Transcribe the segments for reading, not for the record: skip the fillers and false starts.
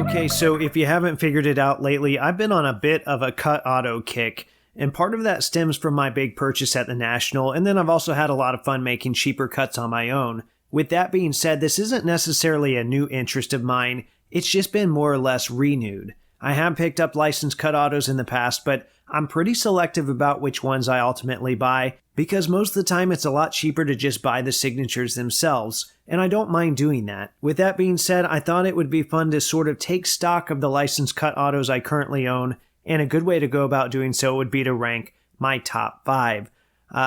Okay, so if you haven't figured it out lately, I've been on a bit of a cut auto kick, and part of that stems from my big purchase at the National, and then I've also had a lot of fun making cheaper cuts on my own. With that being said, this isn't necessarily a new interest of mine, it's just been more or less renewed. I have picked up licensed cut autos in the past, but I'm pretty selective about which ones I ultimately buy, because most of the time it's a lot cheaper to just buy the signatures themselves, and I don't mind doing that. With that being said, I thought it would be fun to sort of take stock of the licensed cut autos I currently own, and a good way to go about doing so would be to rank my top 5.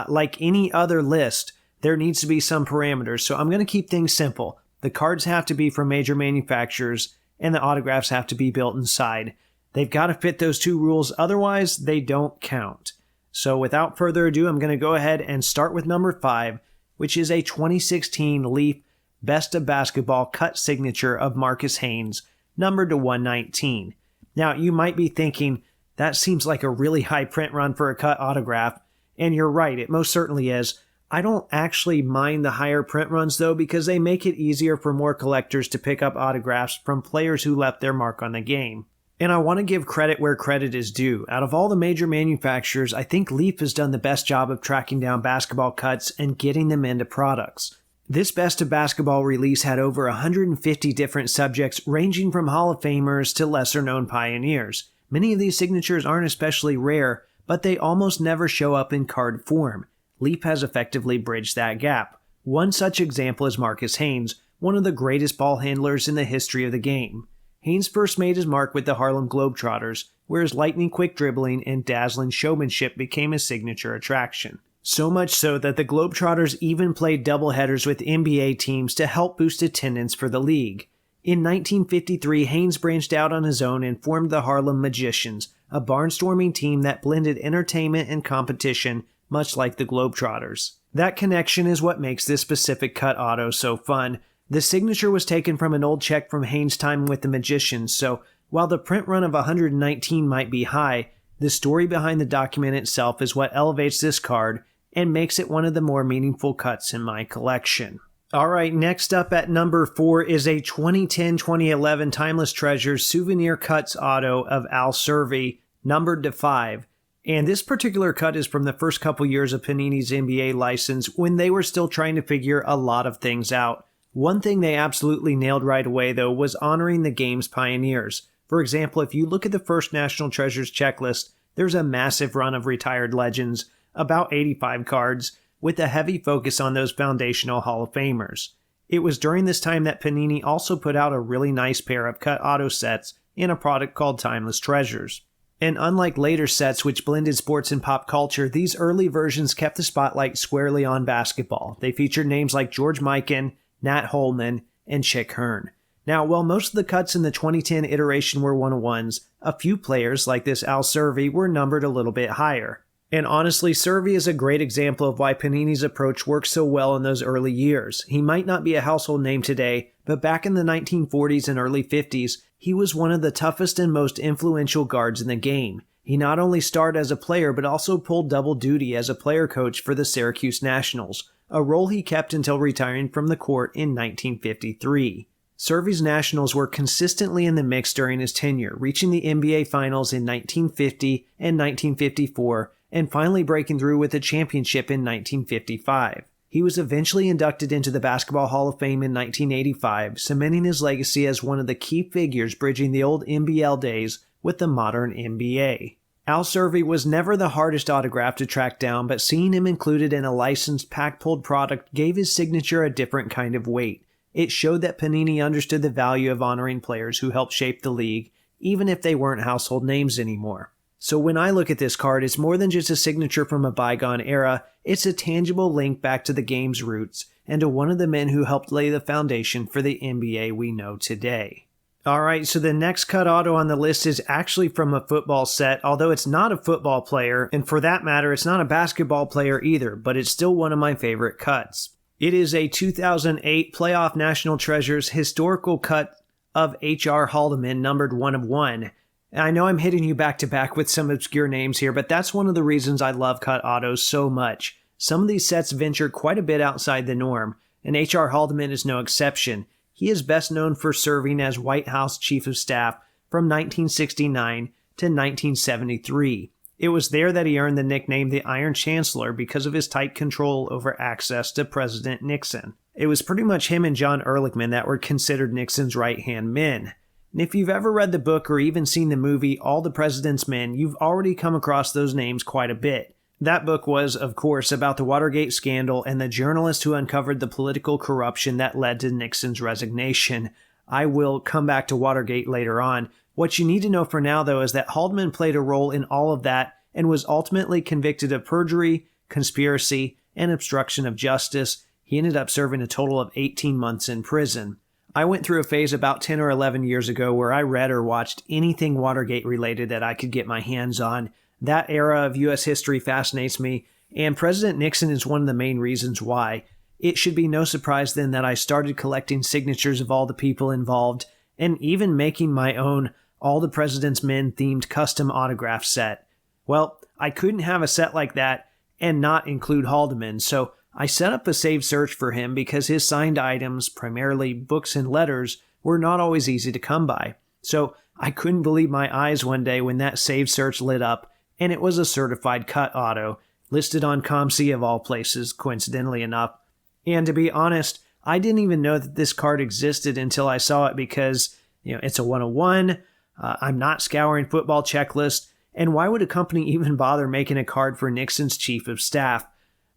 Like any other list, there needs to be some parameters, so I'm going to keep things simple. The cards have to be from major manufacturers, and the autographs have to be built inside. They've got to fit those two rules, otherwise they don't count. So without further ado, I'm going to go ahead and start with number 5, which is a 2016 Leaf Best of Basketball cut signature of Marcus Haynes, numbered to 119. Now, you might be thinking, that seems like a really high print run for a cut autograph, and you're right, it most certainly is. I don't actually mind the higher print runs though, because they make it easier for more collectors to pick up autographs from players who left their mark on the game. And I want to give credit where credit is due. Out of all the major manufacturers, I think Leaf has done the best job of tracking down basketball cuts and getting them into products. This Best of Basketball release had over 150 different subjects, ranging from Hall of Famers to lesser-known pioneers. Many of these signatures aren't especially rare, but they almost never show up in card form. Leaf has effectively bridged that gap. One such example is Marcus Haynes, one of the greatest ball handlers in the history of the game. Haynes first made his mark with the Harlem Globetrotters, where his lightning-quick dribbling and dazzling showmanship became his signature attraction. So much so that the Globetrotters even played doubleheaders with NBA teams to help boost attendance for the league. In 1953, Haynes branched out on his own and formed the Harlem Magicians, a barnstorming team that blended entertainment and competition, much like the Globetrotters. That connection is what makes this specific cut auto so fun. The signature was taken from an old check from Haynes' time with the Magicians, so while the print run of 119 might be high, the story behind the document itself is what elevates this card and makes it one of the more meaningful cuts in my collection. Alright, next up at number 4 is a 2010-2011 Timeless Treasures Souvenir Cuts auto of Al Servey, numbered to 5. And this particular cut is from the first couple years of Panini's NBA license, when they were still trying to figure a lot of things out. One thing they absolutely nailed right away, though, was honoring the game's pioneers. For example, if you look at the first National Treasures checklist, there's a massive run of retired legends, about 85 cards, with a heavy focus on those foundational Hall of Famers. It was during this time that Panini also put out a really nice pair of cut auto sets in a product called Timeless Treasures. And unlike later sets which blended sports and pop culture, these early versions kept the spotlight squarely on basketball. They featured names like George Mikan, Nat Holman, and Chick Hearn. Now, while most of the cuts in the 2010 iteration were 101s, a few players like this Al Servey were numbered a little bit higher. And honestly, Servey is a great example of why Panini's approach worked so well in those early years. He might not be a household name today, but back in the 1940s and early 50s, he was one of the toughest and most influential guards in the game. He not only starred as a player, but also pulled double duty as a player coach for the Syracuse Nationals, a role he kept until retiring from the court in 1953. Servey's Nationals were consistently in the mix during his tenure, reaching the NBA Finals in 1950 and 1954, and finally breaking through with a championship in 1955. He was eventually inducted into the Basketball Hall of Fame in 1985, cementing his legacy as one of the key figures bridging the old NBL days with the modern NBA. Al Servey was never the hardest autograph to track down, but seeing him included in a licensed pack-pulled product gave his signature a different kind of weight. It showed that Panini understood the value of honoring players who helped shape the league, even if they weren't household names anymore. So when I look at this card, it's more than just a signature from a bygone era, it's a tangible link back to the game's roots and to one of the men who helped lay the foundation for the NBA we know today. Alright, so the next cut auto on the list is actually from a football set, although it's not a football player, and for that matter, it's not a basketball player either, but it's still one of my favorite cuts. It is a 2008 Playoff National Treasures historical cut of H.R. Haldeman, numbered 1 of 1. I know I'm hitting you back to back with some obscure names here, but that's one of the reasons I love cut autos so much. Some of these sets venture quite a bit outside the norm, and H.R. Haldeman is no exception. he is best known for serving as White House Chief of Staff from 1969 to 1973. It was there that he earned the nickname the Iron Chancellor because of his tight control over access to President Nixon. It was pretty much him and John Ehrlichman that were considered Nixon's right-hand men. And if you've ever read the book or even seen the movie All the President's Men, you've already come across those names quite a bit. That book was, of course, about the Watergate scandal and the journalist who uncovered the political corruption that led to Nixon's resignation. I will come back to Watergate later on. What you need to know for now, though, is that Haldeman played a role in all of that and was ultimately convicted of perjury, conspiracy, and obstruction of justice. He ended up serving a total of 18 months in prison. I went through a phase about 10 or 11 years ago where I read or watched anything Watergate related that I could get my hands on. That era of U.S. history fascinates me, and President Nixon is one of the main reasons why. It should be no surprise then that I started collecting signatures of all the people involved, and even making my own All the President's Men themed custom autograph set. Well, I couldn't have a set like that and not include Haldeman, so I set up a saved search for him because his signed items, primarily books and letters, were not always easy to come by. So I couldn't believe my eyes one day when that saved search lit up, and it was a certified cut auto, listed on ComC of all places, coincidentally enough. And to be honest, I didn't even know that this card existed until I saw it because, it's a 101, I'm not scouring football checklists, and why would a company even bother making a card for Nixon's chief of staff?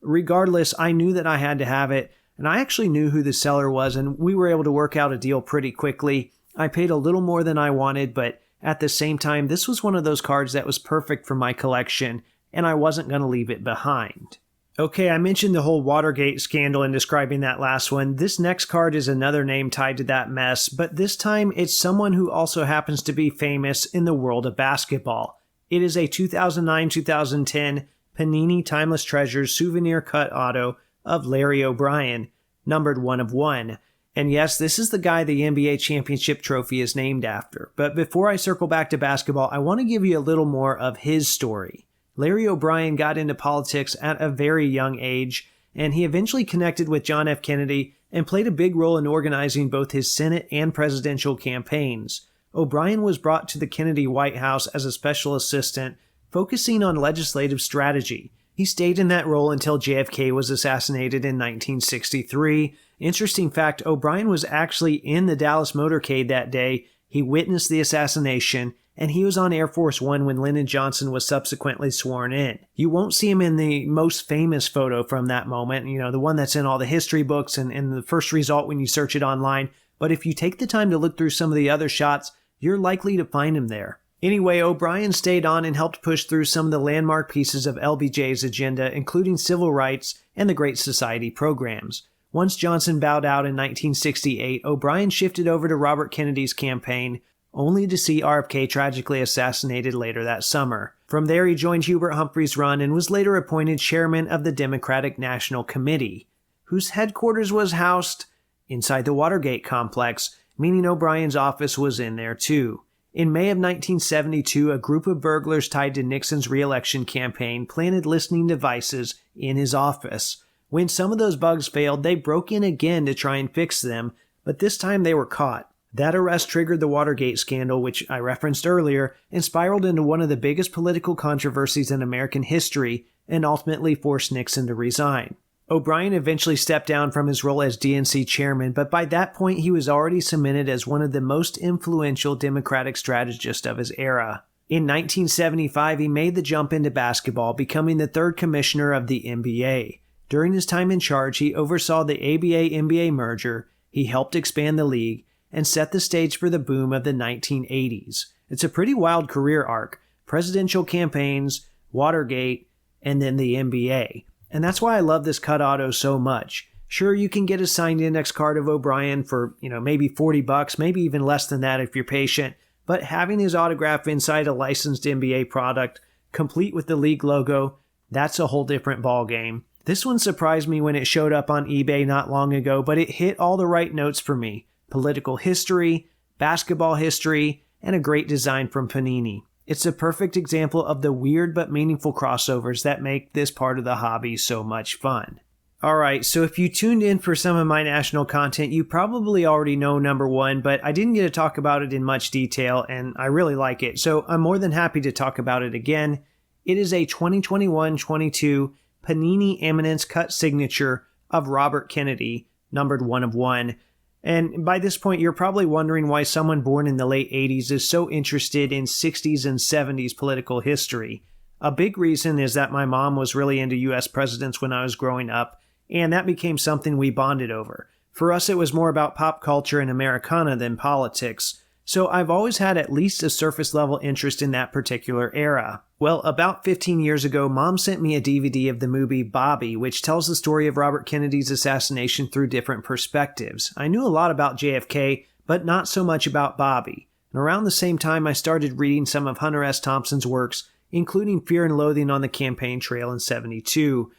Regardless, I knew that I had to have it, and I actually knew who the seller was, and we were able to work out a deal pretty quickly. I paid a little more than I wanted, but at the same time, this was one of those cards that was perfect for my collection, and I wasn't going to leave it behind. Okay, I mentioned the whole Watergate scandal in describing that last one. This next card is another name tied to that mess, but this time it's someone who also happens to be famous in the world of basketball. It is a 2009-2010 Panini Timeless Treasures souvenir cut auto of Larry O'Brien, numbered 1 of 1. And yes, this is the guy the NBA championship trophy is named after. But before I circle back to basketball, I want to give you a little more of his story. Larry O'Brien got into politics at a very young age, and he eventually connected with John F. Kennedy and played a big role in organizing both his Senate and presidential campaigns. O'Brien was brought to the Kennedy White House as a special assistant, focusing on legislative strategy. He stayed in that role until JFK was assassinated in 1963. Interesting fact, O'Brien was actually in the Dallas motorcade that day. He witnessed the assassination, and he was on Air Force One when Lyndon Johnson was subsequently sworn in. You won't see him in the most famous photo from that moment, the one that's in all the history books and the first result when you search it online. But if you take the time to look through some of the other shots, you're likely to find him there. Anyway, O'Brien stayed on and helped push through some of the landmark pieces of LBJ's agenda, including civil rights and the Great Society programs. Once Johnson bowed out in 1968, O'Brien shifted over to Robert Kennedy's campaign, only to see RFK tragically assassinated later that summer. From there, he joined Hubert Humphrey's run and was later appointed chairman of the Democratic National Committee, whose headquarters was housed inside the Watergate complex, meaning O'Brien's office was in there too. In May of 1972, a group of burglars tied to Nixon's re-election campaign planted listening devices in his office. When some of those bugs failed, they broke in again to try and fix them, but this time they were caught. That arrest triggered the Watergate scandal, which I referenced earlier, and spiraled into one of the biggest political controversies in American history, and ultimately forced Nixon to resign. O'Brien eventually stepped down from his role as DNC chairman, but by that point he was already cemented as one of the most influential Democratic strategists of his era. In 1975, he made the jump into basketball, becoming the third commissioner of the NBA. During his time in charge, he oversaw the ABA-NBA merger, he helped expand the league, and set the stage for the boom of the 1980s. It's a pretty wild career arc: presidential campaigns, Watergate, and then the NBA. And that's why I love this cut auto so much. Sure, you can get a signed index card of O'Brien for, maybe $40, maybe even less than that if you're patient, but having his autograph inside a licensed NBA product, complete with the league logo, that's a whole different ballgame. This one surprised me when it showed up on eBay not long ago, but it hit all the right notes for me: political history, basketball history, and a great design from Panini. It's a perfect example of the weird but meaningful crossovers that make this part of the hobby so much fun. Alright, so if you tuned in for some of my national content, you probably already know number one, but I didn't get to talk about it in much detail, and I really like it, so I'm more than happy to talk about it again. It is a 2021-22 Panini Eminence Cut signature of Robert Kennedy, numbered 1 of 1. And by this point, you're probably wondering why someone born in the late 80s is so interested in 60s and 70s political history. A big reason is that my mom was really into US presidents when I was growing up, and that became something we bonded over. For us, it was more about pop culture and Americana than politics, so I've always had at least a surface level interest in that particular era. Well, about 15 years ago, Mom sent me a DVD of the movie Bobby, which tells the story of Robert Kennedy's assassination through different perspectives. I knew a lot about JFK, but not so much about Bobby. And around the same time, I started reading some of Hunter S. Thompson's works, including Fear and Loathing on the Campaign Trail in '72.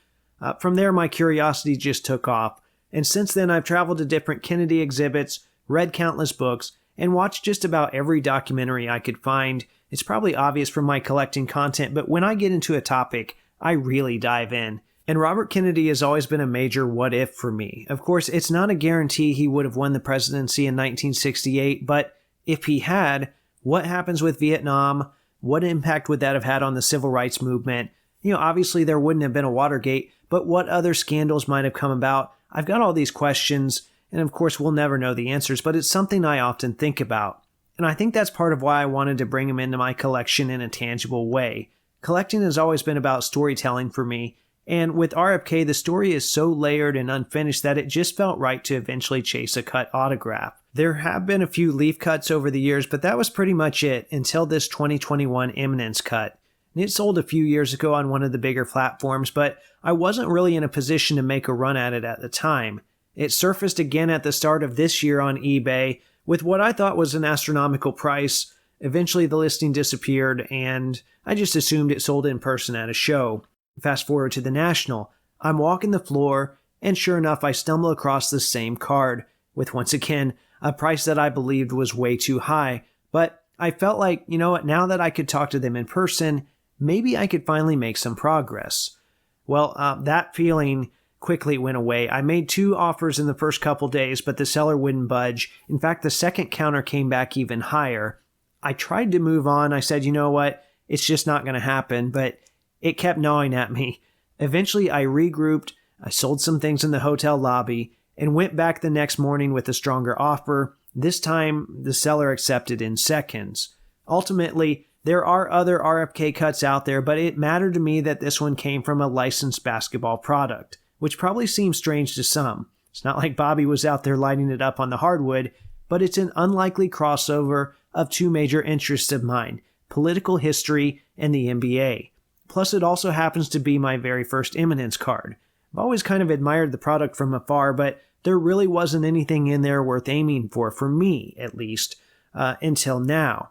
From there, my curiosity just took off, and since then I've traveled to different Kennedy exhibits, read countless books, and watched just about every documentary I could find. It's probably obvious from my collecting content, but when I get into a topic, I really dive in. And Robert Kennedy has always been a major what if for me. Of course, it's not a guarantee he would have won the presidency in 1968, but if he had, what happens with Vietnam? What impact would that have had on the civil rights movement? Obviously there wouldn't have been a Watergate, but what other scandals might have come about? I've got all these questions, and of course we'll never know the answers, but it's something I often think about. And I think that's part of why I wanted to bring him into my collection in a tangible way. Collecting has always been about storytelling for me, and with RFK the story is so layered and unfinished that it just felt right to eventually chase a cut autograph. There have been a few leaf cuts over the years, but that was pretty much it until this 2021 Eminence cut. It sold a few years ago on one of the bigger platforms, but I wasn't really in a position to make a run at it at the time. It surfaced again at the start of this year on eBay with what I thought was an astronomical price. Eventually the listing disappeared, and I just assumed it sold in person at a show. Fast forward to the National. I'm walking the floor, and sure enough I stumble across the same card, with once again a price that I believed was way too high. But I felt like, now that I could talk to them in person, maybe I could finally make some progress. Well, that feeling quickly went away. I made 2 offers in the first couple days, but the seller wouldn't budge. In fact, the second counter came back even higher. I tried to move on. I said, you know what, it's just not going to happen, but it kept gnawing at me. Eventually, I regrouped, I sold some things in the hotel lobby, and went back the next morning with a stronger offer. This time, the seller accepted in seconds. Ultimately, there are other RFK cuts out there, but it mattered to me that this one came from a licensed basketball product, which probably seems strange to some. It's not like Bobby was out there lighting it up on the hardwood, but it's an unlikely crossover of 2 major interests of mine, political history and the NBA. Plus, it also happens to be my very first Eminence card. I've always kind of admired the product from afar, but there really wasn't anything in there worth aiming for me at least, until now.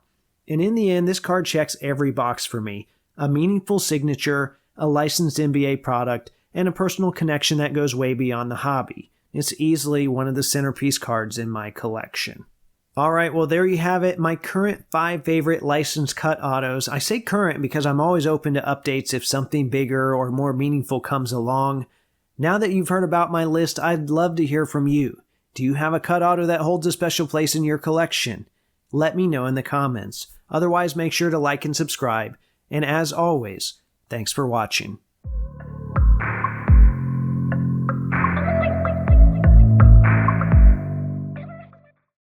And in the end, this card checks every box for me. A meaningful signature, a licensed NBA product, and a personal connection that goes way beyond the hobby. It's easily one of the centerpiece cards in my collection. Alright, well there you have it, my current 5 favorite licensed cut autos. I say current because I'm always open to updates if something bigger or more meaningful comes along. Now that you've heard about my list, I'd love to hear from you. Do you have a cut auto that holds a special place in your collection? Let me know in the comments. Otherwise, make sure to like and subscribe. And as always, thanks for watching.